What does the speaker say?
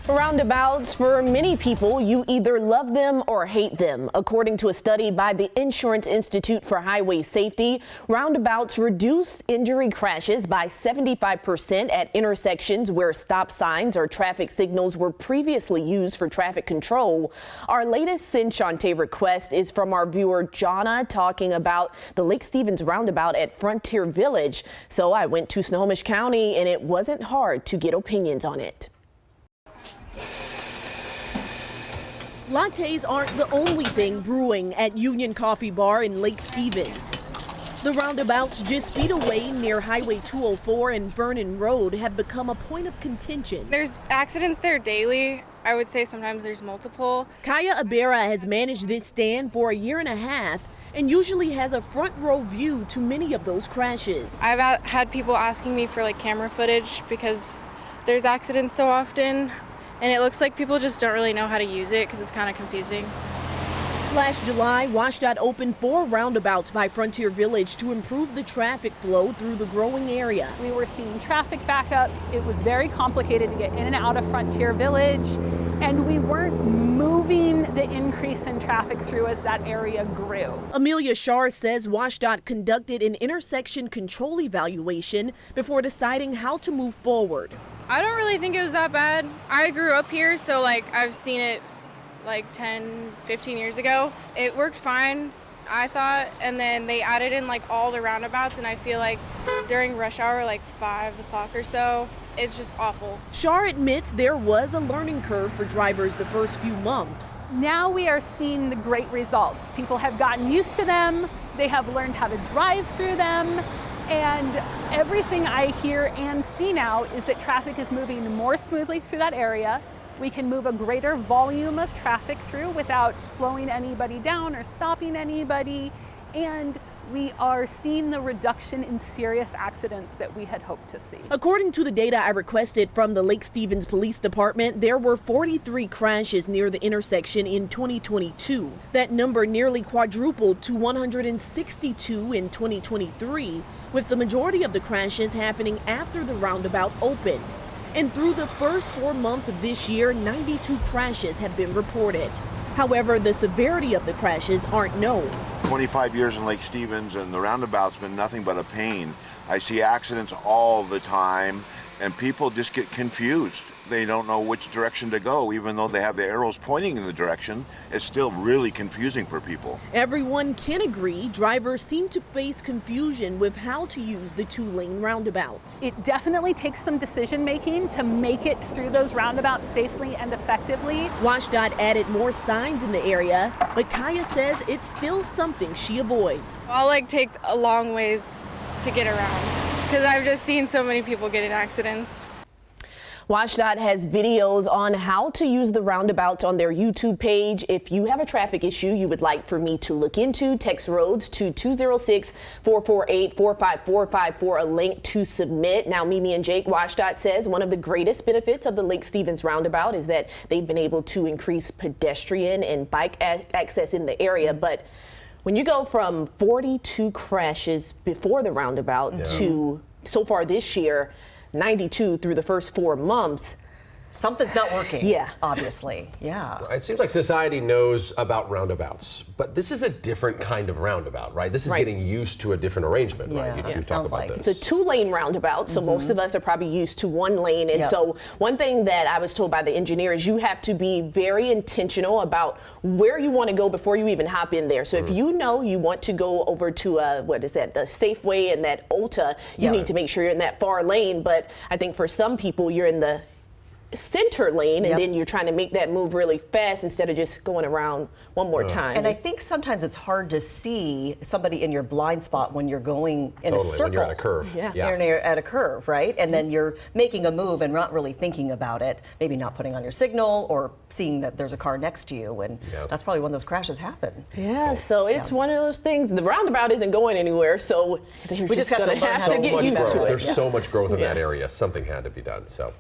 Roundabouts, for many people, you either love them or hate them. According to a study by the Insurance Institute for Highway Safety, roundabouts reduce injury crashes by 75% at intersections where stop signs or traffic signals were previously used for traffic control. Our latest Send Shanté request is from our viewer Jonna, talking about the Lake Stevens roundabout at Frontier Village. So I went to Snohomish County, and it wasn't hard to get opinions on it. Lattes aren't the only thing brewing at Union Coffee Bar in Lake Stevens. The roundabouts just feet away near Highway 204 and Vernon Road have become a point of contention. There's accidents there daily. I would say sometimes there's multiple. Kaya Abera has managed this stand for a year and a half and usually has a front row view to many of those crashes. I've had people asking me for camera footage because there's accidents so often. And it looks like people just don't really know how to use it because it's kind of confusing. Last July, WashDOT opened 4 roundabouts by Frontier Village to improve the traffic flow through the growing area. We were seeing traffic backups. It was very complicated to get in and out of Frontier Village, and we weren't moving the increase in traffic through as that area grew. Amelia Shar says WashDOT conducted an intersection control evaluation before deciding how to move forward. I don't really think it was that bad. I grew up here, so I've seen it 10, 15 years ago. It worked fine, I thought, and then they added in all the roundabouts, and I feel like during rush hour, 5 o'clock or so, it's just awful. Shar admits there was a learning curve for drivers the first few months. Now we are seeing the great results. People have gotten used to them. They have learned how to drive through them. And everything I hear and see now is that traffic is moving more smoothly through that area. We can move a greater volume of traffic through without slowing anybody down or stopping anybody. And we are seeing the reduction in serious accidents that we had hoped to see. According to the data I requested from the Lake Stevens Police Department, there were 43 crashes near the intersection in 2022. That number nearly quadrupled to 162 in 2023, with the majority of the crashes happening after the roundabout opened. And through the first 4 months of this year, 92 crashes have been reported. However, the severity of the crashes aren't known. 25 years in Lake Stevens, and the roundabout's been nothing but a pain. I see accidents all the time, and people just get confused. They don't know which direction to go. Even though they have the arrows pointing in the direction, it's still really confusing for people. Everyone can agree drivers seem to face confusion with how to use the 2-lane roundabouts. It definitely takes some decision making to make it through those roundabouts safely and effectively. WashDOT added more signs in the area, but Kaya says it's still something she avoids. I'll take a long ways to get around because I've just seen so many people get in accidents. WashDOT has videos on how to use the roundabouts on their YouTube page. If you have a traffic issue you would like for me to look into, text roads to 206-448-4545 for a link to submit. Now, Mimi and Jake, WashDOT says one of the greatest benefits of the Lake Stevens roundabout is that they've been able to increase pedestrian and bike access in the area. But when you go from 42 crashes before the roundabout to so far this year, 92 through the first 4 months. Something's not working. Yeah. Obviously. Yeah. It seems like society knows about roundabouts, but this is a different kind of roundabout, right? This is getting used to a different arrangement, right? You talk about this. It's a 2-lane roundabout, so most of us are probably used to 1 lane. And so one thing that I was told by the engineer is you have to be very intentional about where you want to go before you even hop in there. So if you know you want to go over to the Safeway and that Ulta, you need to make sure you're in that far lane. But I think for some people, you're in the center lane, and then you're trying to make that move really fast instead of just going around one more time. And I think sometimes it's hard to see somebody in your blind spot when you're going in a circle. When you're at a curve. You're at a curve, right? And then you're making a move and not really thinking about it, maybe not putting on your signal or seeing that there's a car next to you, and that's probably when those crashes happen. So it's one of those things. The roundabout isn't going anywhere, so we just got to have to get used to it. There's so much growth in that area. Something had to be done. So.